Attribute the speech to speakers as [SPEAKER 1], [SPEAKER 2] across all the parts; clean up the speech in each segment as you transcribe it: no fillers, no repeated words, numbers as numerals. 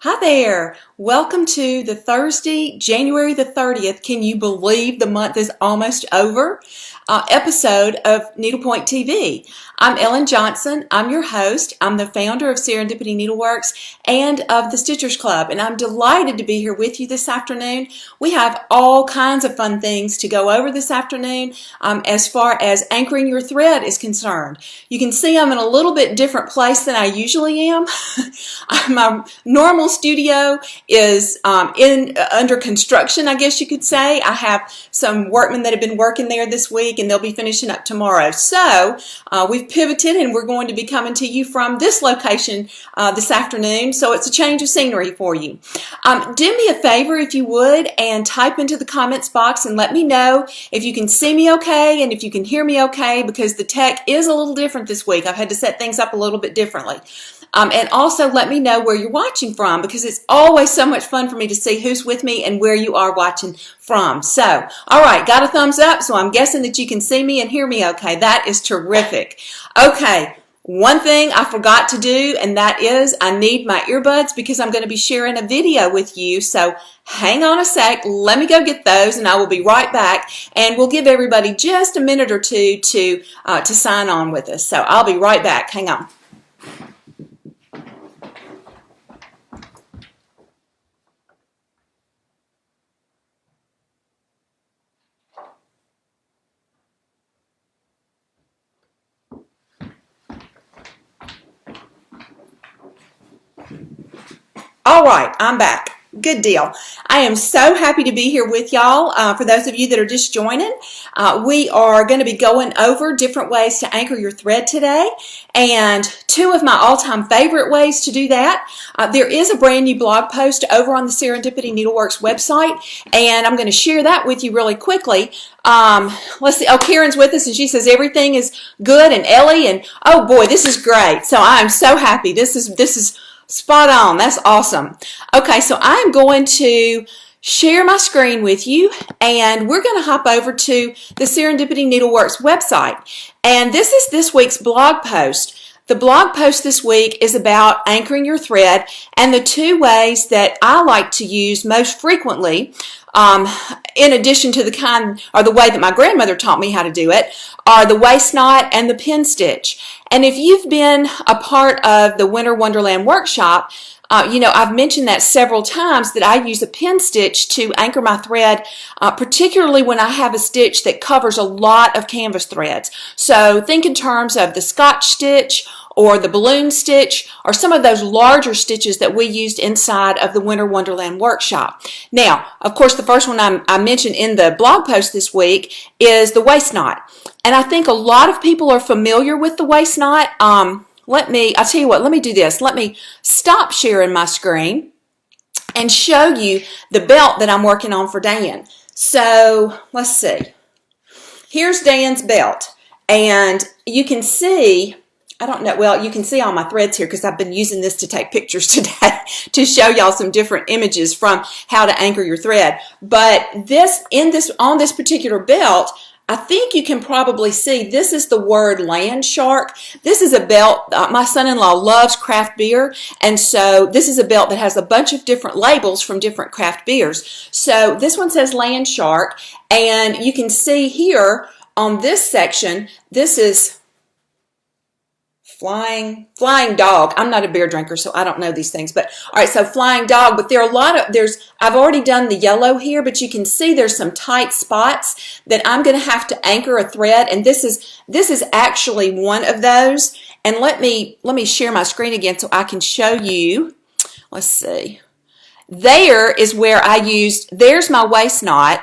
[SPEAKER 1] Hi there. Welcome to the Thursday, January the 30th. Can you believe the month is almost over? Episode of Needlepoint TV. I'm Ellen Johnson. I'm your host. I'm the founder of Serendipity Needleworks and of the Stitchers Club, and I'm delighted to be here with you this afternoon. We have all kinds of fun things to go over this afternoon as far as anchoring your thread is concerned. You can see I'm in a little bit different place than I usually am. My normal studio is under construction, I guess you could say. I have some workmen that have been working there this week, and they'll be finishing up tomorrow. So we've pivoted, and we're going to be coming to you from this location this afternoon. So it's a change of scenery for you. Do me a favor, if you would, and type into the comments box and let me know if you can see me okay and if you can hear me okay, because the tech is a little different this week. I've had to set things up a little bit differently. And also let me know where you're watching from, because it's always so much fun for me to see who's with me and where you are watching from. So, all right, got a thumbs up, so I'm guessing that you can see me and hear me okay. That is terrific. Okay, one thing I forgot to do, and that is I need my earbuds because I'm going to be sharing a video with you. So hang on a sec. Let me go get those, and I will be right back. And we'll give everybody just a minute or two to sign on with us. So I'll be right back. Hang on. All right, I'm back. Good deal. I am so happy to be here with y'all. For those of you that are just joining, we are going to be going over different ways to anchor your thread today. And two of my all-time favorite ways to do that. There is a brand new blog post over on the Serendipity Needleworks website, and I'm going to share that with you really quickly. Let's see. Oh, Karen's with us, and she says everything is good, and Ellie, and oh boy, this is great. So I'm so happy. This is spot on. That's awesome. Okay, so I'm going to share my screen with you, and we're going to hop over to the Serendipity Needleworks website. And this is this week's blog post. The blog post this week is about anchoring your thread, and the two ways that I like to use most frequently, in addition to the way that my grandmother taught me how to do it, are the waist knot and the pin stitch. And if you've been a part of the Winter Wonderland workshop, I've mentioned that several times that I use a pin stitch to anchor my thread, particularly when I have a stitch that covers a lot of canvas threads. So think in terms of the Scotch stitch or the balloon stitch or some of those larger stitches that we used inside of the Winter Wonderland workshop. Now, of course, the first one I mentioned in the blog post this week is the waist knot. And I think a lot of people are familiar with the waist knot. I'll tell you what, let me do this. Let me stop sharing my screen and show you the belt that I'm working on for Dan. So let's see. Here's Dan's belt. And you can see, I don't know, well, you can see all my threads here because I've been using this to take pictures today to show y'all some different images from how to anchor your thread. But on this particular belt, I think you can probably see this is the word Land Shark. This is a belt, my son-in-law loves craft beer, and so this is a belt that has a bunch of different labels from different craft beers. So this one says Land Shark, and you can see here on this section, this is Flying Dog. I'm not a beer drinker, so I don't know these things. But all right, so Flying Dog. But there are I've already done the yellow here, but you can see there's some tight spots that I'm going to have to anchor a thread, and this is actually one of those. And let me share my screen again so I can show you. Let's see. There is where there's my waist knot.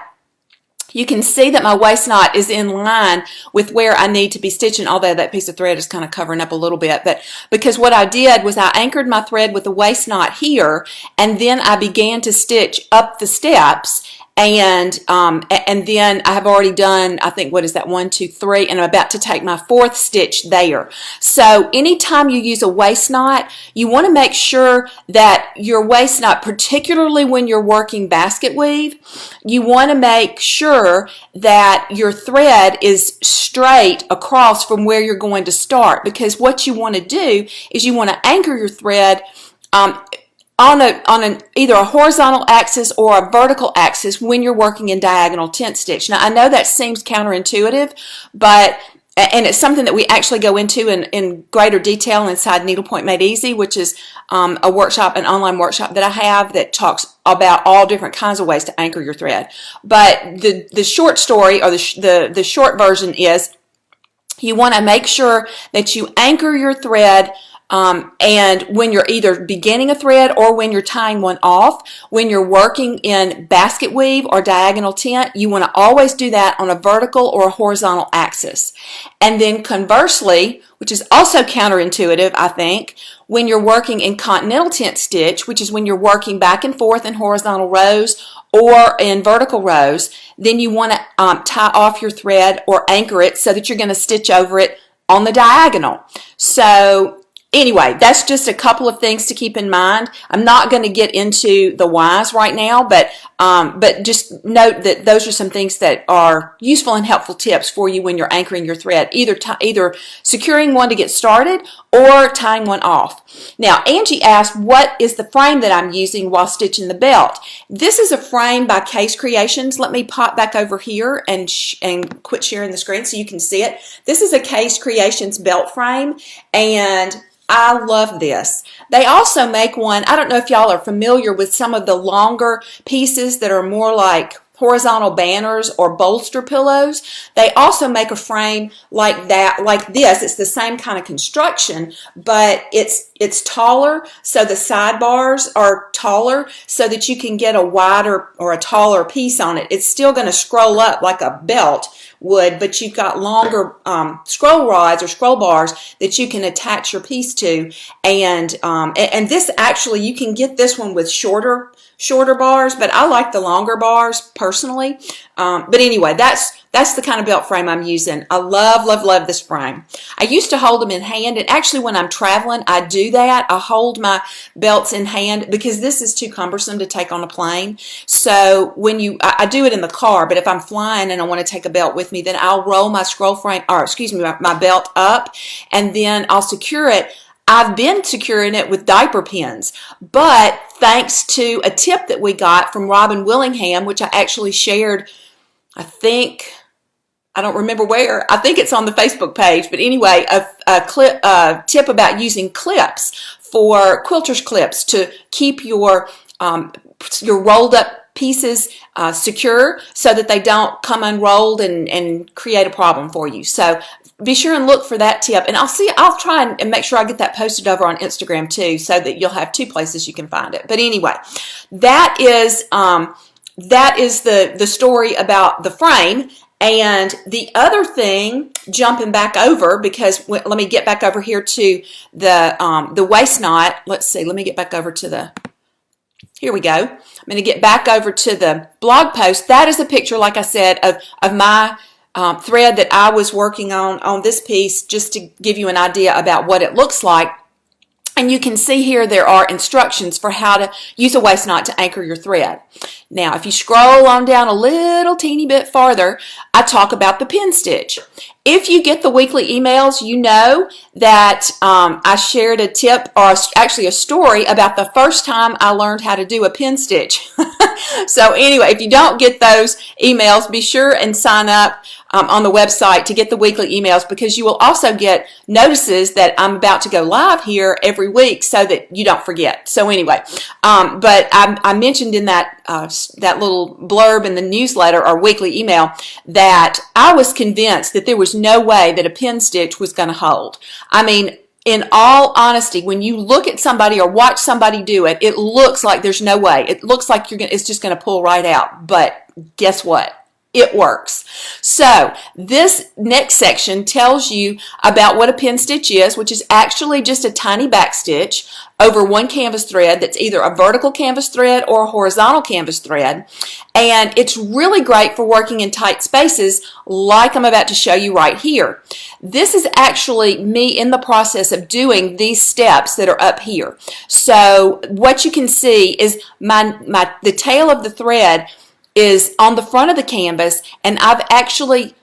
[SPEAKER 1] You can see that my waist knot is in line with where I need to be stitching, although that piece of thread is kind of covering up a little bit. But because what I did was I anchored my thread with the waist knot here, and then I began to stitch up the steps. And then I have already done, I think, what is that, 1, 2, 3, and I'm about to take my 4th stitch there. So anytime you use a waist knot, you want to make sure that your waist knot, particularly when you're working basket weave, you want to make sure that your thread is straight across from where you're going to start, because what you want to do is you want to anchor your thread on either a horizontal axis or a vertical axis when you're working in diagonal tent stitch. Now I know that seems counterintuitive, and it's something that we actually go into in greater detail inside Needlepoint Made Easy, which is a workshop, an online workshop that I have that talks about all different kinds of ways to anchor your thread. But the short story, or the short version, is you want to make sure that you anchor your thread and when you're either beginning a thread or when you're tying one off. When you're working in basket weave or diagonal tent, you want to always do that on a vertical or a horizontal axis. And then conversely, which is also counterintuitive, I think, when you're working in continental tent stitch, which is when you're working back and forth in horizontal rows or in vertical rows, then you want to tie off your thread or anchor it so that you're going to stitch over it on the diagonal. So anyway, that's just a couple of things to keep in mind. I'm not going to get into the whys right now, but just note that those are some things that are useful and helpful tips for you when you're anchoring your thread, either securing one to get started or tying one off. Now, Angie asked, what is the frame that I'm using while stitching the belt? This is a frame by Case Creations. Let me pop back over here and quit sharing the screen so you can see it. This is a Case Creations belt frame, and I love this. They also make one, I don't know if y'all are familiar with some of the longer pieces that are more like horizontal banners or bolster pillows. They also make a frame like that, like this. It's the same kind of construction, but it's taller, so the sidebars are taller so that you can get a wider or a taller piece on it. It's still going to scroll up like a belt would, but you've got longer scroll rods or scroll bars that you can attach your piece to. And this actually, you can get this one with shorter bars, but I like the longer bars personally. But anyway, that's the kind of belt frame I'm using. I love this frame. I used to hold them in hand, and actually when I'm traveling, I do that. I hold my belts in hand because this is too cumbersome to take on a plane. So I do it in the car, but if I'm flying and I want to take a belt with me, then I'll roll my my belt up, and then I'll secure it. I've been securing it with diaper pins, but thanks to a tip that we got from Robin Willingham, which I actually shared, I don't remember where. I think it's on the Facebook page. But anyway, a tip about using clips for quilter's clips to keep your rolled up pieces secure so that they don't come unrolled and create a problem for you. So be sure and look for that tip, and I'll try and make sure I get that posted over on Instagram too, so that you'll have two places you can find it. But anyway, that is the story about the frame. And the other thing, jumping back over, because let me get back over here to the waist knot. Let's see, let me get back over to here we go. I'm going to get back over to the blog post. That is a picture, like I said, of my thread that I was working on this piece, just to give you an idea about what it looks like. And you can see here there are instructions for how to use a waist knot to anchor your thread. Now, if you scroll on down a little teeny bit farther, I talk about the pin stitch. If you get the weekly emails, you know that I shared a tip, or actually a story, about the first time I learned how to do a pin stitch. So anyway, if you don't get those emails, be sure and sign up on the website to get the weekly emails, because you will also get notices that I'm about to go live here every week so that you don't forget. So anyway, but I mentioned in that little blurb in the newsletter or weekly email that I was convinced that there was no way that a pin stitch was going to hold. I mean, in all honesty, when you look at somebody or watch somebody do it, it looks like there's no way. It looks like it's just going to pull right out. But guess what? It works. So this next section tells you about what a pin stitch is, which is actually just a tiny back stitch over one canvas thread that's either a vertical canvas thread or a horizontal canvas thread. And it's really great for working in tight spaces like I'm about to show you right here. This is actually me in the process of doing these steps that are up here. So what you can see is the tail of the thread is on the front of the canvas, and I've actually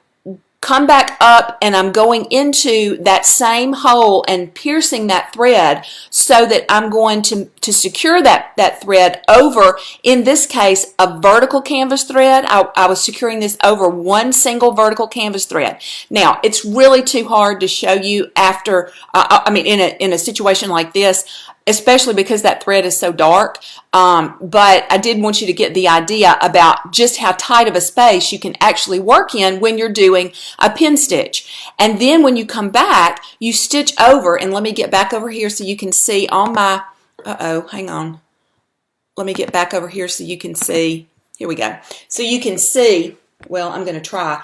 [SPEAKER 1] come back up and I'm going into that same hole and piercing that thread so that I'm going to secure that thread over, in this case, a vertical canvas thread. I was securing this over one single vertical canvas thread. Now, it's really too hard to show you after, in a situation like this, especially because that thread is so dark. But I did want you to get the idea about just how tight of a space you can actually work in when you're doing a pin stitch. And then when you come back, you stitch over, and let me get back over here so you can see on my, hang on. Let me get back over here so you can see. Here we go. So you can see, well, I'm going to try.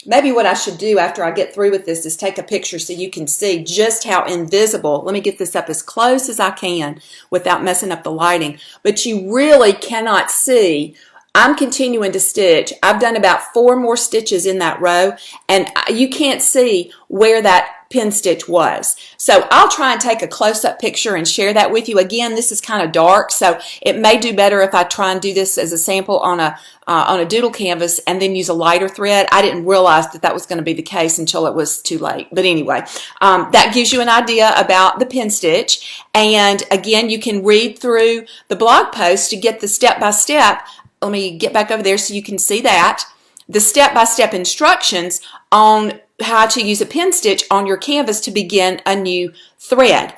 [SPEAKER 1] Maybe what I should do after I get through with this is take a picture so you can see just how invisible. Let me get this up as close as I can without messing up the lighting. But you really cannot see. I'm continuing to stitch. I've done about 4 more stitches in that row, and you can't see where that pin stitch was. So I'll try and take a close-up picture and share that with you. Again, this is kind of dark, so it may do better if I try and do this as a sample on a doodle canvas and then use a lighter thread. I didn't realize that was going to be the case until it was too late. But anyway, that gives you an idea about the pin stitch. And again, you can read through the blog post to get the step-by-step. Let me get back over there so you can see that. The step-by-step instructions on how to use a pin stitch on your canvas to begin a new thread.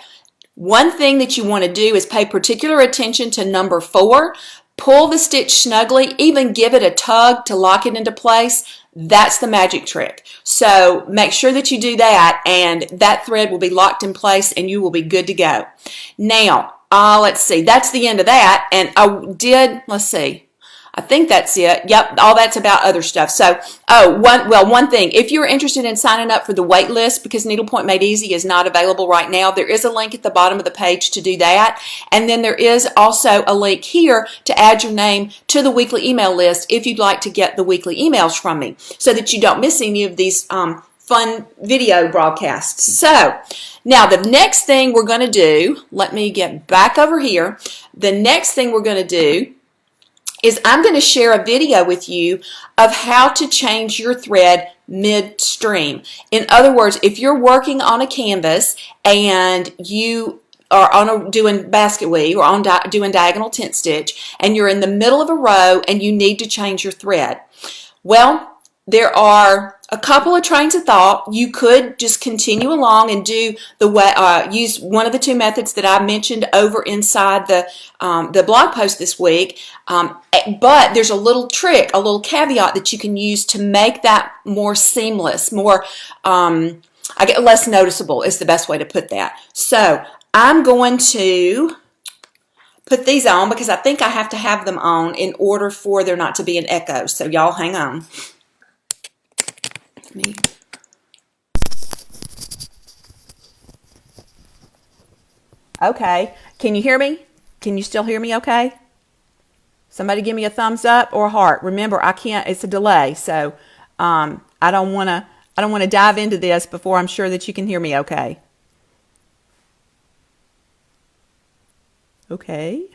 [SPEAKER 1] One thing that you want to do is pay particular attention to number 4. Pull the stitch snugly, even give it a tug to lock it into place. That's the magic trick. So make sure that you do that, and that thread will be locked in place and you will be good to go. Now, let's see, that's the end of that. And let's see. I think that's it. Yep, all that's about other stuff. So, one thing. If you're interested in signing up for the wait list, because Needlepoint Made Easy is not available right now, there is a link at the bottom of the page to do that. And then there is also a link here to add your name to the weekly email list if you'd like to get the weekly emails from me so that you don't miss any of these fun video broadcasts. So, now the next thing we're going to do, let me get back over here. The next thing we're going to do is I'm going to share a video with you of how to change your thread midstream. In other words, if you're working on a canvas and you are doing basket weave or doing diagonal tent stitch and you're in the middle of a row and you need to change your thread. Well, there are a couple of trains of thought. You could just continue along and do use one of the 2 methods that I mentioned over inside the blog post this week. But there's a little trick, a little caveat that you can use to make that more seamless, more less noticeable is the best way to put that. So I'm going to put these on because I think I have to have them on in order for there not to be an echo. So y'all hang on. Me. Okay, can you hear me? Can you still hear me okay? Somebody give me a thumbs up or a heart. Remember, I can't, it's a delay, so I don't want to dive into this before I'm sure that you can hear me okay. Okay.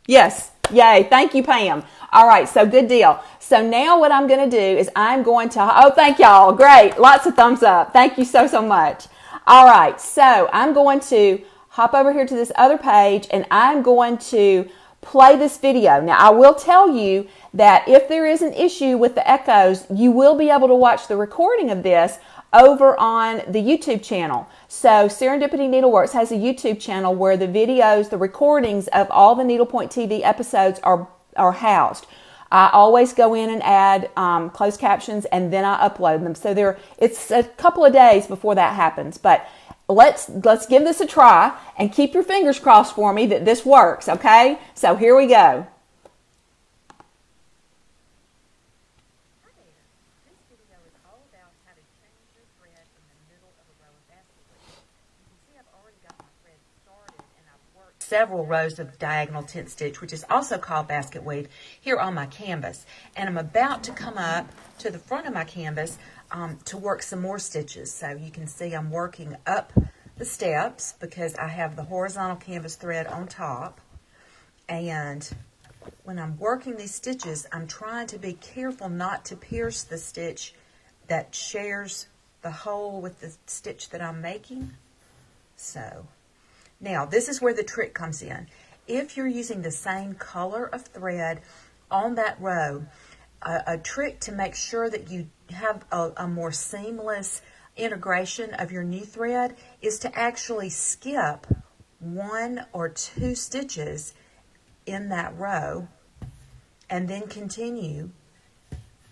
[SPEAKER 1] Yes, yay, thank you, Pam. All right, so good deal. So now what I'm going to do is I'm going to, thank y'all. Great. Lots of thumbs up. Thank you so much. All right, so I'm going to hop over here to this other page and I'm going to play this video. Now, I will tell you that if there is an issue with the echoes, you will be able to watch the recording of this over on the YouTube channel. So Serendipity Needleworks has a YouTube channel where the videos, the recordings of all the Needlepoint TV episodes are housed. I always go in and add closed captions and then I upload them. So it's a couple of days before that happens. But let's give this a try and keep your fingers crossed for me that this works, okay? So here we go. Several rows of diagonal tent stitch, which is also called basket weave, here on my canvas. And I'm about to come up to the front of my canvas to work some more stitches. So you can see I'm working up the steps because I have the horizontal canvas thread on top. And
[SPEAKER 2] when I'm working these stitches, I'm trying to be careful not to pierce the stitch that shares the hole with the stitch that I'm making. So, now this is where the trick comes in. If you're using the same color of thread on that row, a trick to make sure that you have a more seamless integration of your new thread is to actually skip 1 or 2 stitches in that row and then continue,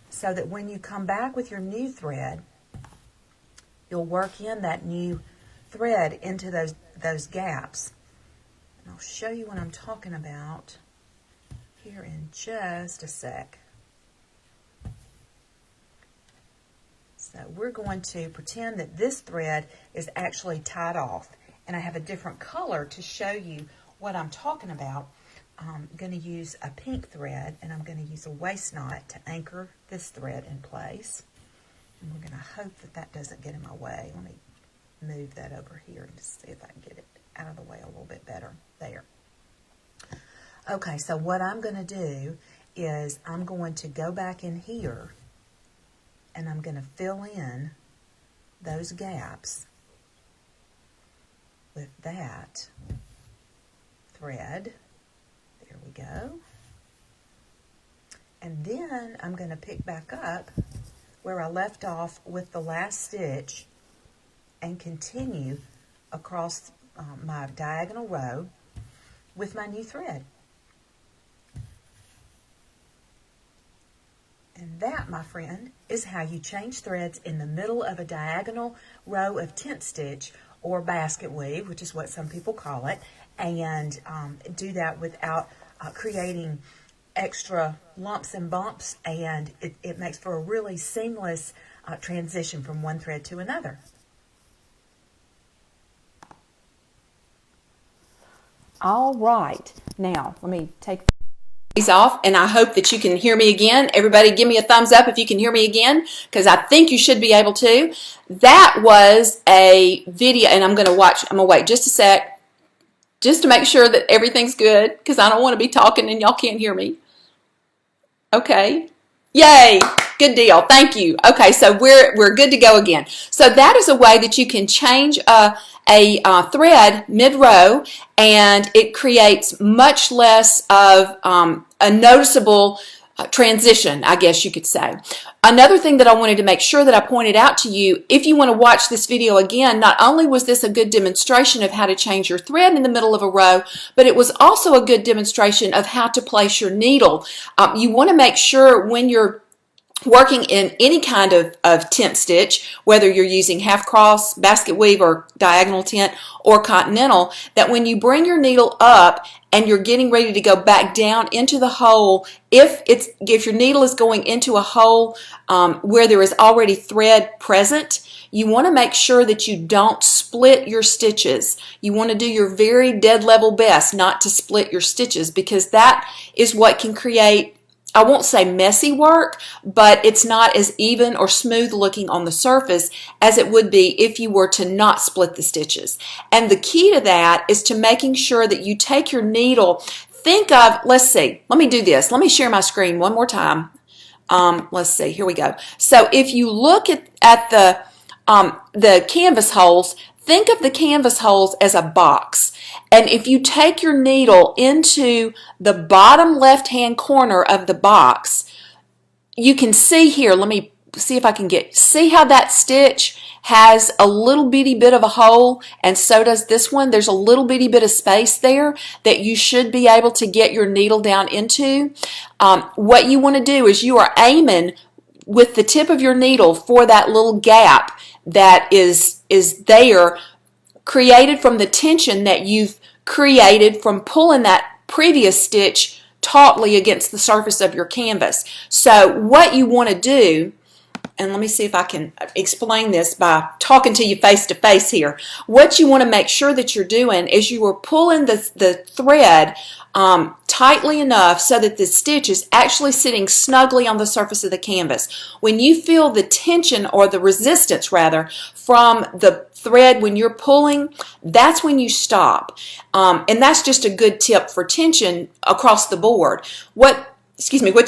[SPEAKER 2] so that when you come back with your new thread, you'll work in that new thread into those gaps. And I'll show you what I'm talking about here in just a sec. So we're going to pretend that this thread is actually tied off, and I have a different color to show you what I'm talking about. I'm going to use a pink thread, and I'm going to use a waist knot to anchor this thread in place. And we're going to hope that that doesn't get in my way. Let me move that over here and just see if I can get it out of the way a little bit better. There. Okay, so what I'm going to do is I'm going to go back in here, and I'm going to fill in those gaps with that thread. There we go. And then I'm going to pick back up where I left off with the last stitch and continue across my diagonal row with my new thread. And that, my friend, is how you change threads in the middle of a diagonal row of tent stitch or basket weave, which is what some people call it, and do that without creating extra lumps and bumps, and it makes for a really seamless transition from one thread to another.
[SPEAKER 1] All right, now let me take these off, and I hope that you can hear me again. Everybody give me a thumbs up if you can hear me again, because I think you should be able to. That was a video, and I'm gonna wait just a sec just to make sure that everything's good, because I don't want to be talking and y'all can't hear me. Okay. Yay. Good deal. Thank you. Okay, so we're good to go again. So that is a way that you can change a thread mid-row, and it creates much less of a noticeable transition, I guess you could say. Another thing that I wanted to make sure that I pointed out to you, if you want to watch this video again, not only was this a good demonstration of how to change your thread in the middle of a row, but it was also a good demonstration of how to place your needle. You want to make sure when you're working in any kind of tent stitch, whether you're using half cross, basket weave, or diagonal tent, or continental, that when you bring your needle up and you're getting ready to go back down into the hole, if your needle is going into a hole where there is already thread present, you want to make sure that you don't split your stitches. You want to do your very dead level best not to split your stitches, because that is what can create, I won't say messy work, but it's not as even or smooth looking on the surface as it would be if you were to not split the stitches. And the key to that is to making sure that you take your needle, think of, let's see, let me do this. Let me share my screen one more time. Let's see, here we go. So if you look at the canvas holes, think of the canvas holes as a box. And if you take your needle into the bottom left-hand corner of the box, you can see here, let me see if I can see how that stitch has a little bitty bit of a hole, and so does this one. There's a little bitty bit of space there that you should be able to get your needle down into. What you want to do is you are aiming with the tip of your needle for that little gap that is there, created from the tension that you've created from pulling that previous stitch tautly against the surface of your canvas. So what you want to do, and let me see if I can explain this by talking to you face to face here. What you want to make sure that you're doing is you are pulling the thread tightly enough so that the stitch is actually sitting snugly on the surface of the canvas. When you feel the tension, or the resistance rather, from the thread when you're pulling, that's when you stop. And that's just a good tip for tension across the board. What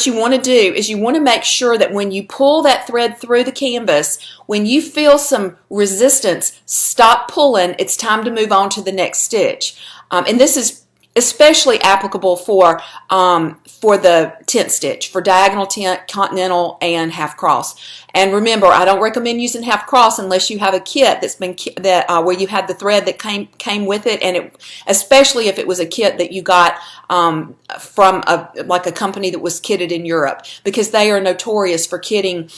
[SPEAKER 1] you want to do is you want to make sure that when you pull that thread through the canvas, when you feel some resistance, stop pulling. It's time to move on to the next stitch. And this is especially applicable for the tent stitch, for diagonal tent, continental, and half cross. And remember, I don't recommend using half cross unless you have a kit that's been where you had the thread that came with it, and especially if it was a kit that you got from like a company that was kitted in Europe, because they are notorious for kitting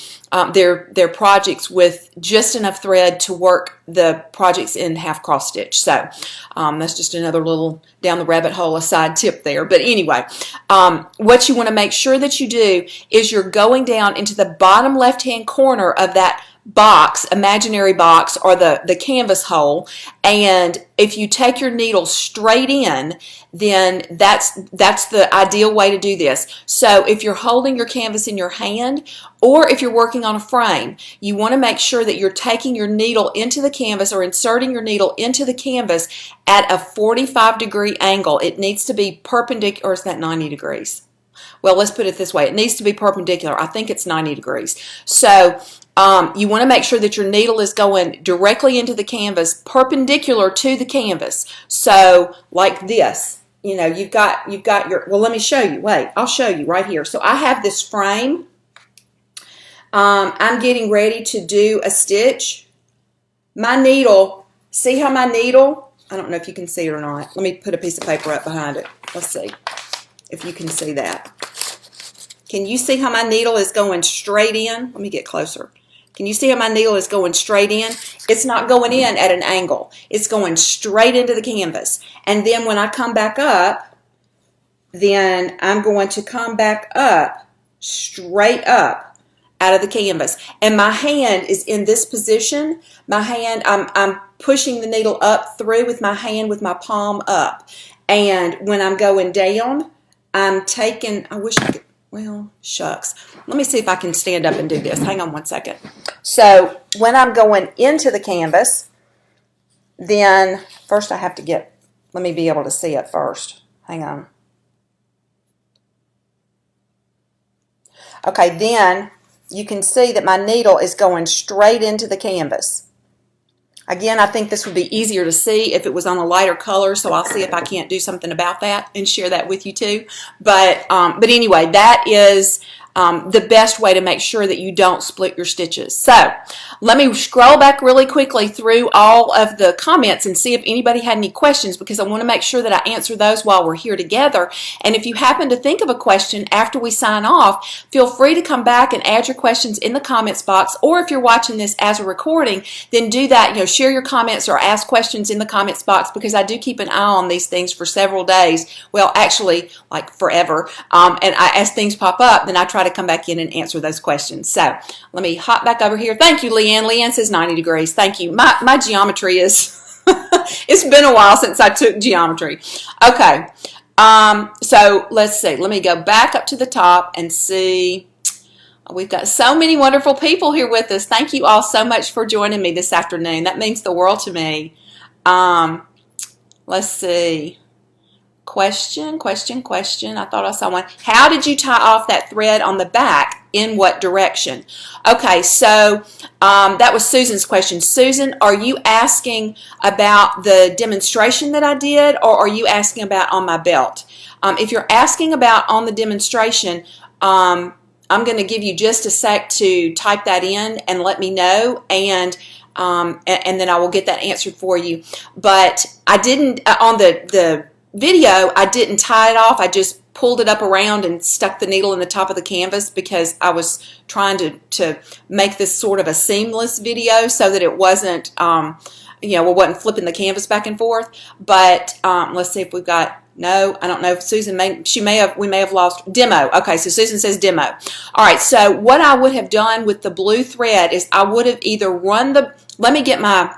[SPEAKER 1] their projects with just enough thread to work the projects in half cross stitch. So that's just another little down the rabbit hole aside tip there. But anyway, what you want to make sure that you do is you're going down into the bottom left hand corner of that box, imaginary box, or the canvas hole, and if you take your needle straight in, then that's the ideal way to do this. So if you're holding your canvas in your hand, or if you're working on a frame, you want to make sure that you're taking your needle into the canvas, or inserting your needle into the canvas at a 45-degree angle. It needs to be perpendicular, or is that 90 degrees? Well, let's put it this way. It needs to be perpendicular. I think it's 90 degrees. So you want to make sure that your needle is going directly into the canvas, perpendicular to the canvas. So like this, you know, you've got your, well, let me show you. Wait, I'll show you right here. So I have this frame. I'm getting ready to do a stitch. My needle, see how my needle, I don't know if you can see it or not. Let me put a piece of paper up behind it. Let's see if you can see that. Can you see how my needle is going straight in? Let me get closer. Can you see how my needle is going straight in? It's not going in at an angle. It's going straight into the canvas. And then when I come back up, then I'm going to come back up, straight up out of the canvas. And my hand is in this position. My hand, I'm pushing the needle up through with my hand, with my palm up. And when I'm going down, I'm taking, I wish I could, well, shucks. Let me see if I can stand up and do this. Hang on one second. So when I'm going into the canvas, then first I have to get, let me be able to see it first. Hang on. Okay, then you can see that my needle is going straight into the canvas. Again, I think this would be easier to see if it was on a lighter color, so I'll see if I can't do something about that and share that with you too. But anyway, that is the best way to make sure that you don't split your stitches. So let me scroll back really quickly through all of the comments and see if anybody had any questions, because I want to make sure that I answer those while we're here together. And if you happen to think of a question after we sign off, feel free to come back and add your questions in the comments box, or if you're watching this as a recording, then do that, you know, share your comments or ask questions in the comments box, because I do keep an eye on these things for several days, well actually like forever, and as things pop up, then I try to come back in and answer those questions. So let me hop back over here. Thank you, Leanne. Leanne says 90 degrees. Thank you. My geometry is it's been a while since I took geometry. Okay, so let's see. Let me go back up to the top and see. We've got so many wonderful people here with us. Thank you all so much for joining me this afternoon. That means the world to me. Let's see. Question. I thought I saw one. How did you tie off that thread on the back? In what direction? Okay, so that was Susan's question. Susan, are you asking about the demonstration that I did, or are you asking about on my belt? If you're asking about on the demonstration, I'm going to give you just a sec to type that in and let me know, and then I will get that answered for you. But I didn't, on the video, I didn't tie it off. I just pulled it up around and stuck the needle in the top of the canvas, because I was trying to make this sort of a seamless video so that it wasn't, you know, we wasn't flipping the canvas back and forth. But let's see if we've got No, I don't know if Susan we may have lost demo. Okay, so Susan says demo. All right, so what I would have done with the blue thread is I would have either run let me get my,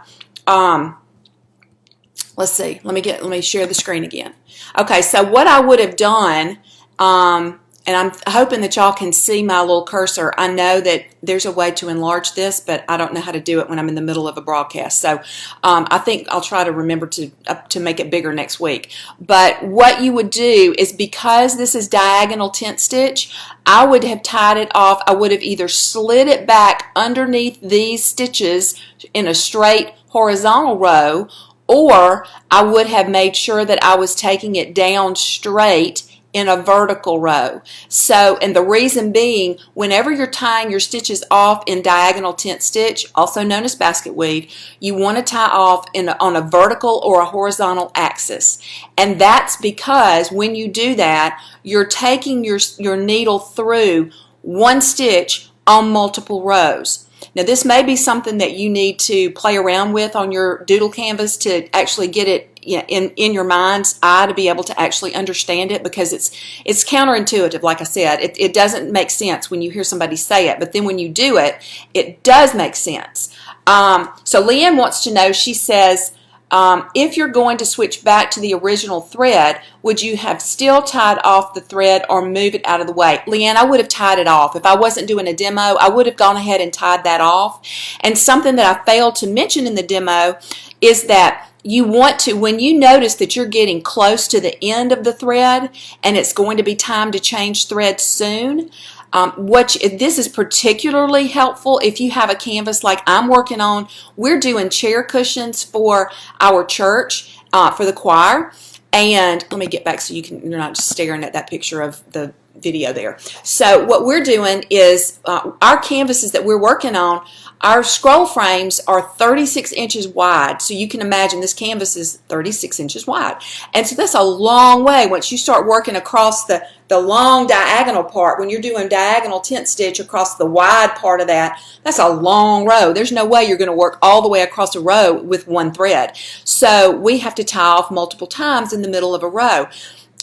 [SPEAKER 1] let's see, let me share the screen again. Okay, so what I would have done, and I'm hoping that y'all can see my little cursor. I know that there's a way to enlarge this, but I don't know how to do it when I'm in the middle of a broadcast. So I think I'll try to remember to make it bigger next week. But what you would do is, because this is diagonal tent stitch, I would have tied it off. I would have either slid it back underneath these stitches in a straight horizontal row, or I would have made sure that I was taking it down straight in a vertical row. So, and the reason being, whenever you're tying your stitches off in diagonal tent stitch, also known as basket weave, you want to tie off on a vertical or a horizontal axis. And that's because when you do that, you're taking your needle through one stitch on multiple rows. Now, this may be something that you need to play around with on your doodle canvas to actually get it in your mind's eye to be able to actually understand it, because it's counterintuitive. Like I said, it doesn't make sense when you hear somebody say it, but then when you do it, it does make sense. So Leanne wants to know, she says, if you're going to switch back to the original thread, would you have still tied off the thread or move it out of the way? Leanne, I would have tied it off. If I wasn't doing a demo, I would have gone ahead and tied that off. And something that I failed to mention in the demo is that you want to, when you notice that you're getting close to the end of the thread and it's going to be time to change thread soon, this is particularly helpful if you have a canvas like I'm working on. We're doing chair cushions for our church, for the choir. And let me get back so you're not just staring at that picture of the video there. So what we're doing is our canvases that we're working on, our scroll frames are 36 inches wide. So you can imagine this canvas is 36 inches wide. And so that's a long way. Once you start working across the long diagonal part, when you're doing diagonal tent stitch across the wide part of that's a long row. There's no way you're going to work all the way across a row with one thread. So we have to tie off multiple times in the middle of a row.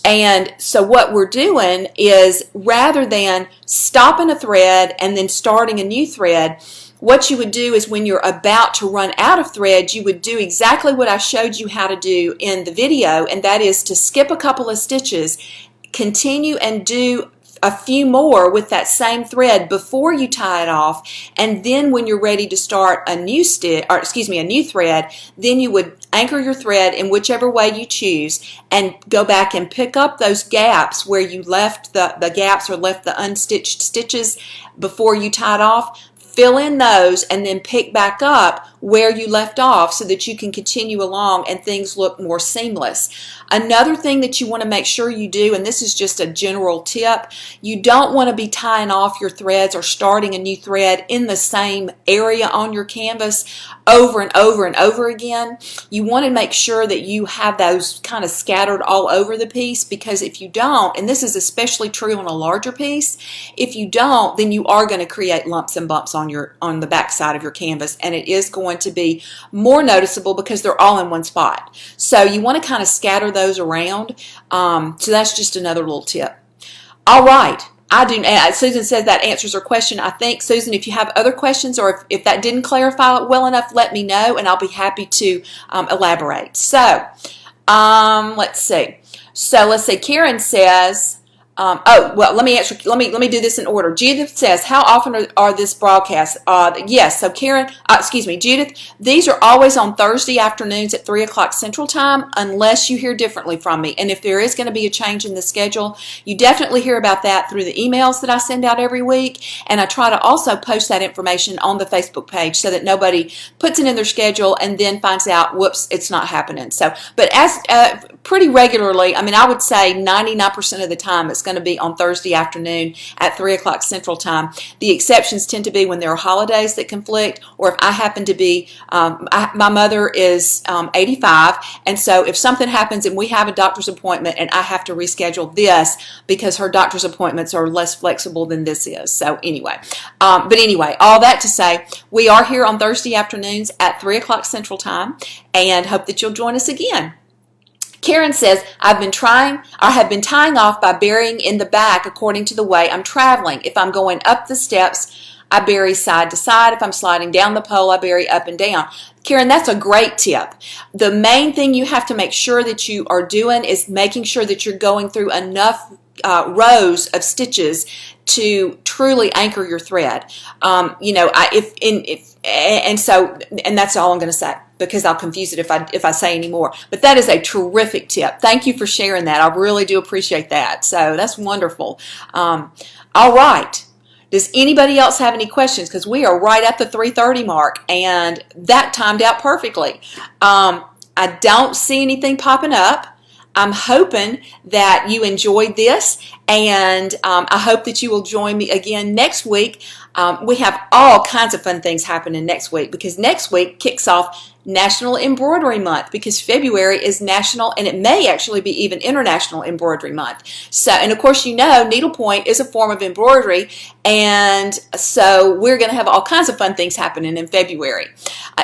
[SPEAKER 1] And so what we're doing is, rather than stopping a thread and then starting a new thread, what you would do is, when you're about to run out of thread, you would do exactly what I showed you how to do in the video, and that is to skip a couple of stitches, continue and do a few more with that same thread before you tie it off, and then when you're ready to start a new thread, then you would anchor your thread in whichever way you choose and go back and pick up those gaps where you left the gaps or left the unstitched stitches before you tied off. Fill in those and then pick back up where you left off so that you can continue along and things look more seamless. Another thing that you want to make sure you do, and this is just a general tip, you don't want to be tying off your threads or starting a new thread in the same area on your canvas over and over and over again. You want to make sure that you have those kind of scattered all over the piece, because if you don't, and this is especially true on a larger piece, if you don't, then you are going to create lumps and bumps on the back side of your canvas, and it is going to be more noticeable because they're all in one spot. So you want to kind of scatter those around. So that's just another little tip. All right. Susan says that answers her question, I think. Susan, if you have other questions, or if that didn't clarify it well enough, let me know and I'll be happy to elaborate. So let's see. Karen says, let me answer. Let me do this in order. Judith says, how often are this broadcasts? Yes. So Karen, Judith, these are always on Thursday afternoons at 3 o'clock Central Time, unless you hear differently from me. And if there is going to be a change in the schedule, you definitely hear about that through the emails that I send out every week. And I try to also post that information on the Facebook page so that nobody puts it in their schedule and then finds out, whoops, it's not happening. So, but as pretty regularly, I would say 99% of the time it's going to be on Thursday afternoon at 3 o'clock Central Time. The exceptions tend to be when there are holidays that conflict, or if I happen to be, my mother is 85, and so if something happens and we have a doctor's appointment and I have to reschedule this because her doctor's appointments are less flexible than this is. So anyway, all that to say, we are here on Thursday afternoons at 3 o'clock Central Time, and hope that you'll join us again. Karen says, I have been tying off by burying in the back according to the way I'm traveling. If I'm going up the steps, I bury side to side. If I'm sliding down the pole, I bury up and down. Karen, that's a great tip. The main thing you have to make sure that you are doing is making sure that you're going through enough rows of stitches to truly anchor your thread. And that's all I'm going to say, because I'll confuse it if I say any more. But that is a terrific tip. Thank you for sharing that. I really do appreciate that. So that's wonderful. All right. Does anybody else have any questions? Because we are right at the 3:30 mark, and that timed out perfectly. I don't see anything popping up. I'm hoping that you enjoyed this, and I hope that you will join me again next week. We have all kinds of fun things happening next week, because next week kicks off National Embroidery Month, because February is national, and it may actually be even International Embroidery Month. So, and of course, you know, needlepoint is a form of embroidery, and so we're going to have all kinds of fun things happening in February.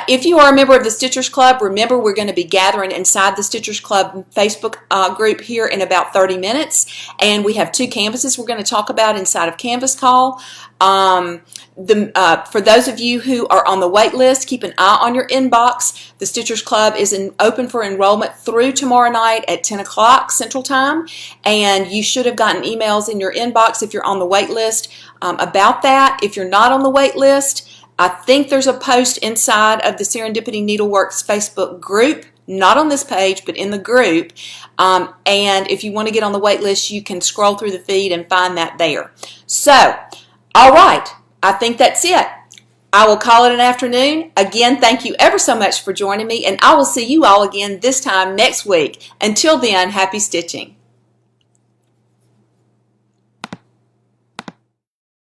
[SPEAKER 1] If you are a member of the Stitchers Club, remember we're going to be gathering inside the Stitchers Club Facebook group here in about 30 minutes, and we have 2 canvases we're going to talk about inside of Canvas Call. For those of you who are on the wait list, keep an eye on your inbox. The Stitchers Club is open for enrollment through tomorrow night at 10 o'clock Central Time, and you should have gotten emails in your inbox if you're on the wait list about that. If you're not on the wait list, I think there's a post inside of the Serendipity Needleworks Facebook group, not on this page, but in the group. And if you want to get on the wait list, you can scroll through the feed and find that there. So, all right, I think that's it. I will call it an afternoon. Again, thank you ever so much for joining me, and I will see you all again this time next week. Until then, happy stitching.